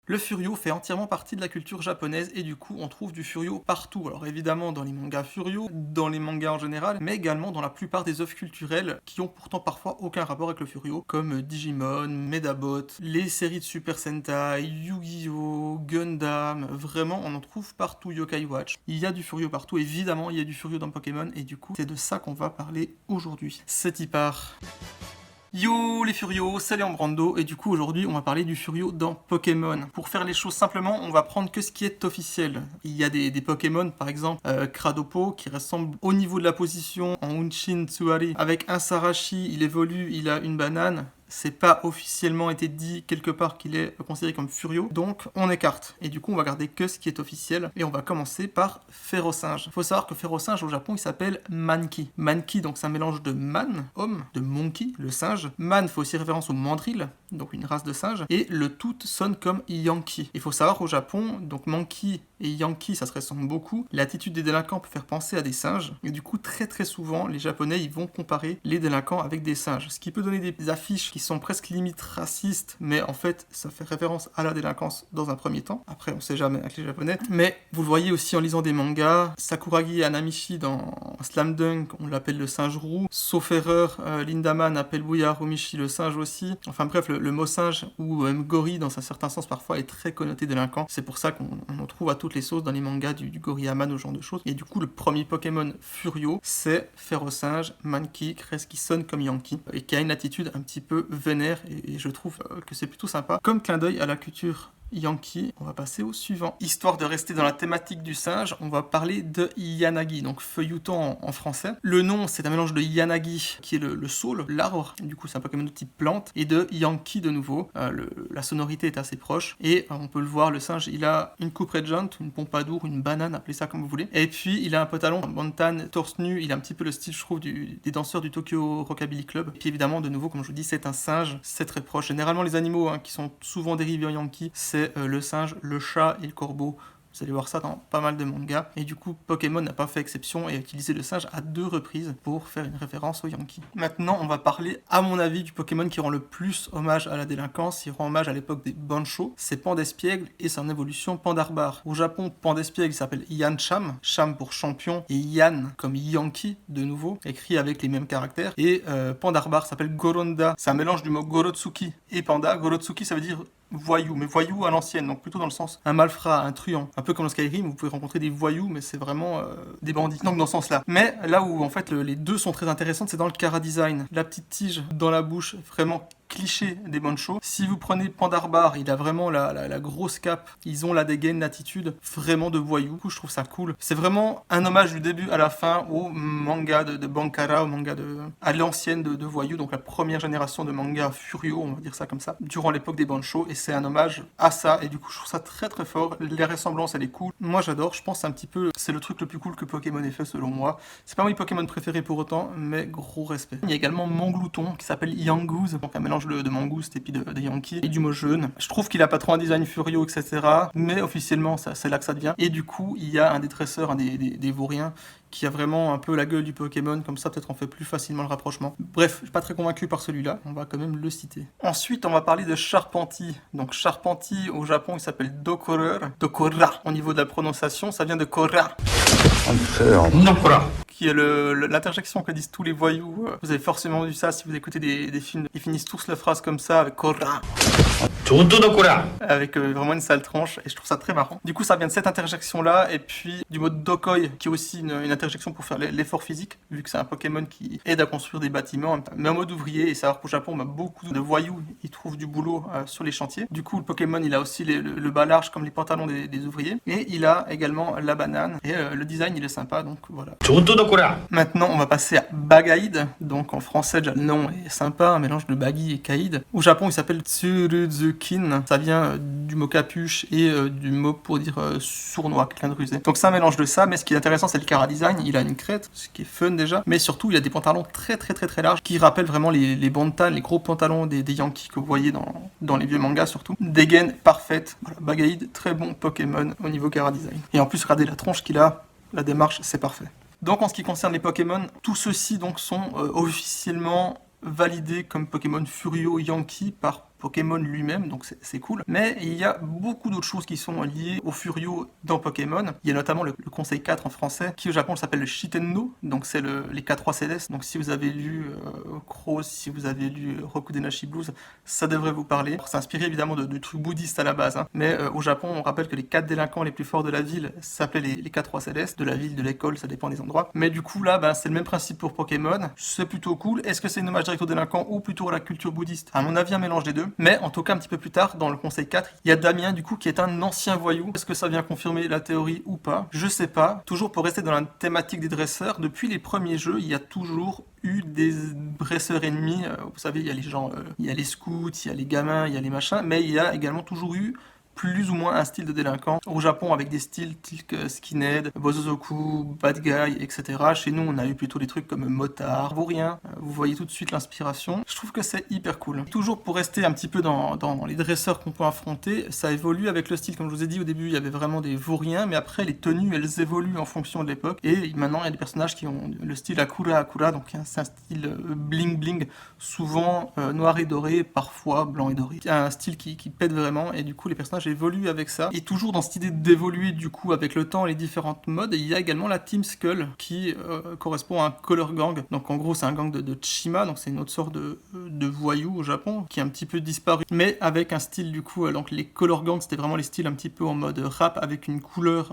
Le Furio fait entièrement partie de la culture japonaise et du coup on trouve du Furio partout. Alors évidemment dans les mangas Furio, dans les mangas en général, mais également dans la plupart des œuvres culturelles qui ont pourtant parfois aucun rapport avec le Furio, comme Digimon, Medabot, les séries de Super Sentai, Yu-Gi-Oh, Gundam, vraiment on en trouve partout, Yokai Watch. Il y a du Furio partout, évidemment il y a du Furio dans Pokémon et du coup c'est de ça qu'on va parler aujourd'hui. C'est y part. Yo les Furios, c'est Léon Brando et du coup aujourd'hui on va parler du Furio dans Pokémon. Pour faire les choses simplement, on va prendre que ce qui est officiel. Il y a des Pokémon par exemple Kradopo qui ressemble au niveau de la position en Unshin Tsuari avec un Sarashi, il évolue, il a une banane. C'est pas officiellement été dit quelque part qu'il est considéré comme Furio, donc on écarte. Et du coup, on va garder que ce qui est officiel, et on va commencer par Férocinge. Faut savoir que Férocinge au Japon, il s'appelle Mankey. Mankey, donc c'est un mélange de man, homme, de monkey, le singe. Man fait aussi référence au mandrill, donc une race de singe, et le tout sonne comme Yankee. Il faut savoir au Japon, donc Mankey et Yankee, ça se ressemble beaucoup. L'attitude des délinquants peut faire penser à des singes, et du coup, très souvent, les Japonais, ils vont comparer les délinquants avec des singes, ce qui peut donner des affiches qui sont presque limite racistes, mais en fait, ça fait référence à la délinquance dans un premier temps. Après, on sait jamais avec les Japonais. Mais vous le voyez aussi en lisant des mangas. Sakuragi Hanamichi dans Slam Dunk, on l'appelle le singe roux. Sauf erreur, Lindaman appelle Bouya Harumichi le singe aussi. Enfin bref, le mot singe ou gori dans un certain sens parfois est très connoté délinquant. C'est pour ça qu'on en trouve à toutes les sauces dans les mangas du Goriyaman, ou ce genre de choses. Et du coup, le premier Pokémon Furio, c'est Férocinge, Mankey, qui sonne comme Yankee et qui a une attitude un petit peu vénère et je trouve que c'est plutôt sympa. Comme clin d'œil à la culture Yankee, on va passer au suivant. Histoire de rester dans la thématique du singe, on va parler de Yanagi, donc feuilleton en français. Le nom, c'est un mélange de Yanagi, qui est le saule, l'arbre, du coup c'est un Pokémon de type plante, et de Yankee de nouveau. La sonorité est assez proche, et on peut le voir, le singe, il a une coupe red jante, une pompadour, une banane, appelez ça comme vous voulez, et puis il a un pantalon montagne, torse nu, il a un petit peu le style, je trouve, des danseurs du Tokyo Rockabilly Club. Et puis évidemment, de nouveau, comme je vous dis, c'est un singe, c'est très proche. Généralement, les animaux qui sont souvent dérivés en Yankee, c'est le singe, le chat et le corbeau. Vous allez voir ça dans pas mal de mangas. Et du coup, Pokémon n'a pas fait exception et a utilisé le singe à 2 reprises pour faire une référence au Yankee. Maintenant, on va parler, à mon avis, du Pokémon qui rend le plus hommage à la délinquance. Il rend hommage à l'époque des Bancho. C'est Pandespiègle et son évolution Pandarbare. Au Japon, Pandespiègle s'appelle Yancham, Cham pour champion, et Yan comme Yankee, de nouveau, écrit avec les mêmes caractères. Et Pandarbare s'appelle Goronda. C'est un mélange du mot Gorotsuki et Panda. Gorotsuki, ça veut dire voyou, mais voyou à l'ancienne, donc plutôt dans le sens un malfrat, un truand. Un peu comme dans Skyrim, vous pouvez rencontrer des voyous, mais c'est vraiment des bandits. Donc dans ce sens-là. Mais là où en fait les deux sont très intéressantes, c'est dans le chara-design. La petite tige dans la bouche, vraiment cliché des Bancho. Si vous prenez Pandarbare, il a vraiment la grosse cape. Ils ont la dégaine, l'attitude vraiment de voyou. Du coup, je trouve ça cool. C'est vraiment un hommage du début à la fin au manga de Bankara, au manga à l'ancienne de voyou, donc la première génération de manga Furio, on va dire ça comme ça, durant l'époque des Bancho. Et c'est un hommage à ça. Et du coup, je trouve ça très fort. Les ressemblances, elle est cool. Moi, j'adore. Je pense un petit peu, c'est le truc le plus cool que Pokémon ait fait selon moi. C'est pas mon Pokémon préféré pour autant, mais gros respect. Il y a également Manglouton qui s'appelle Yangoose, donc un mélange de mangouste et puis de Yankee et du mot jaune. Je trouve qu'il a pas trop un design Furio, etc. Mais officiellement, c'est là que ça devient. Et du coup, il y a un des dresseurs, un des vauriens, qui a vraiment un peu la gueule du Pokémon, comme ça peut-être on fait plus facilement le rapprochement. Bref, je suis pas très convaincu par celui-là, on va quand même le citer. Ensuite, on va parler de Charpentier. Donc Charpentier, au Japon, il s'appelle Dokoreur. Dokora, au niveau de la prononciation, ça vient de Kora. Dokora. Qui est l'interjection que disent tous les voyous. Vous avez forcément vu ça si vous écoutez des films. Ils finissent tous la phrase comme ça, avec Kora. Avec vraiment une sale tranche, et je trouve ça très marrant. Du coup, ça vient de cette interjection-là, et puis du mot Dokoi, qui est aussi une interjection pour faire l'effort physique, vu que c'est un Pokémon qui aide à construire des bâtiments, mais en mode ouvrier. Et savoir qu'au Japon, beaucoup de voyous, ils trouvent du boulot sur les chantiers. Du coup, le Pokémon, il a aussi le bas large comme les pantalons des ouvriers, et il a également la banane, et le design, il est sympa, donc voilà. Maintenant, on va passer à Bagaïd. Donc en français, déjà, le nom est sympa, un mélange de Baggy et Kaïd. Au Japon, il s'appelle Tsuruzukin. Ça vient du mot capuche et du mot pour dire sournois, quelqu'un de rusé. Donc c'est un mélange de ça, mais ce qui est intéressant, c'est le chara-design. Il a une crête, ce qui est fun déjà, mais surtout, il a des pantalons très larges qui rappellent vraiment les bantan, les gros pantalons des Yankees que vous voyez dans les vieux mangas surtout. Des gaines parfaites. Voilà, Bagaïd, très bon Pokémon au niveau chara-design. Et en plus, regardez la tronche qu'il a, la démarche, c'est parfait. Donc en ce qui concerne les Pokémon, tous ceux-ci donc sont officiellement validés comme Pokémon Furio Yankee par Pokémon lui-même, donc c'est cool. Mais il y a beaucoup d'autres choses qui sont liées au Furio dans Pokémon. Il y a notamment le Conseil 4 en français, qui au Japon s'appelle le Shitenno, donc c'est les K3 célestes. Donc si vous avez lu Crow, si vous avez lu Rokudenashi Blues, ça devrait vous parler. C'est inspiré évidemment de trucs bouddhistes à la base, hein. Mais au Japon, on rappelle que les 4 délinquants les plus forts de la ville s'appelaient les K3 célestes, de la ville, de l'école, ça dépend des endroits. Mais du coup là, c'est le même principe pour Pokémon. C'est plutôt cool. Est-ce que c'est une hommage direct aux délinquants ou plutôt à la culture bouddhiste? À mon avis, un mélange des deux. Mais en tout cas, un petit peu plus tard, dans le Conseil 4, il y a Damien du coup qui est un ancien voyou. Est-ce que ça vient confirmer la théorie ou pas? Je sais pas. Toujours pour rester dans la thématique des dresseurs, depuis les premiers jeux, il y a toujours eu des dresseurs ennemis. Vous savez, il y a les gens, il y a les scouts, il y a les gamins, il y a les machins, mais il y a également toujours eu plus ou moins un style de délinquant. Au Japon, avec des styles tels que Skinhead, Bozozoku, Bad Guy, etc. Chez nous, on a eu plutôt des trucs comme Motard, Vaurien. Vous voyez tout de suite l'inspiration. Je trouve que c'est hyper cool. Toujours pour rester un petit peu dans les dresseurs qu'on peut affronter, ça évolue avec le style. Comme je vous ai dit au début, il y avait vraiment des Vauriens, mais après, les tenues, elles évoluent en fonction de l'époque. Et maintenant, il y a des personnages qui ont le style Akura Akura, donc c'est un style bling bling, souvent noir et doré, parfois blanc et doré. Un style qui pète vraiment, et du coup, les personnages évolue avec ça. Et toujours dans cette idée d'évoluer du coup avec le temps et les différentes modes, il y a également la Team Skull qui correspond à un color gang. Donc en gros c'est un gang de Chima, donc c'est une autre sorte de voyous au Japon qui est un petit peu disparu, mais avec un style du coup, donc les color gangs c'était vraiment les styles un petit peu en mode rap avec une couleur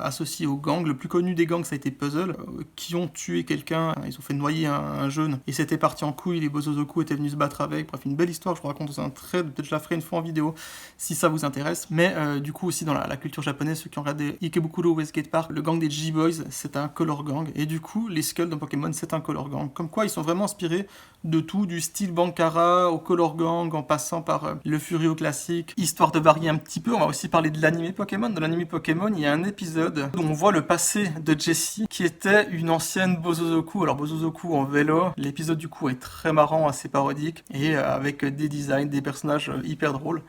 associée au gang. Le plus connu des gangs ça a été Puzzle, qui ont tué quelqu'un, ils ont fait noyer un jeune et c'était parti en couille, les Bozozoku étaient venus se battre avec. Bref, une belle histoire, je vous raconte dans un thread, peut-être je la ferai une fois en vidéo si ça vous intéresse. Mais du coup aussi dans la culture japonaise, ceux qui ont regardé Ikebukuro Westgate Park, le gang des G-Boys c'est un color gang, et du coup les Skulls dans Pokémon c'est un color gang. Comme quoi ils sont vraiment inspirés de tout, du style Bankara au color gang en passant par le Furio classique, histoire de varier un petit peu. On va aussi parler de l'anime Pokémon. Dans l'anime Pokémon il y a un épisode où on voit le passé de Jessie qui était une ancienne Bozozoku. Alors Bozozoku en vélo, l'épisode du coup est très marrant, assez parodique et avec des designs, des personnages hyper drôles.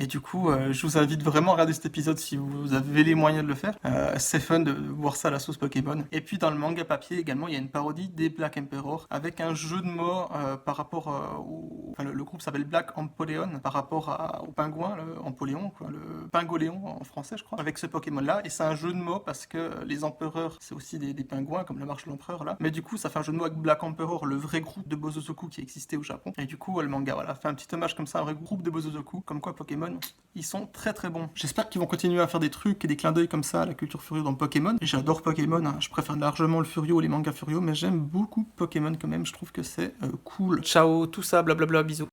Et du coup, je vous invite vraiment à regarder cet épisode si vous avez les moyens de le faire. C'est fun de voir ça à la sauce Pokémon. Et puis dans le manga papier également, il y a une parodie des Black Emperor avec un jeu de mots par rapport au... Enfin, le groupe s'appelle Black Empoleon par rapport au pingouin, le Empoléon, quoi, le Pingoléon en français je crois, avec ce Pokémon-là. Et c'est un jeu de mots parce que les empereurs, c'est aussi des pingouins comme la marche de l'empereur là. Mais du coup, ça fait un jeu de mots avec Black Emperor, le vrai groupe de Bozozoku qui existait au Japon. Et du coup, le manga voilà, fait un petit hommage comme ça à un vrai groupe de Bozozoku, comme quoi Pokémon ils sont très très bons. J'espère qu'ils vont continuer à faire des trucs et des clins d'œil comme ça à la culture Furio dans Pokémon. Et j'adore Pokémon, hein. Je préfère largement le Furio et les mangas Furio, mais j'aime beaucoup Pokémon quand même, je trouve que c'est cool. Ciao, tout ça, blablabla, bisous.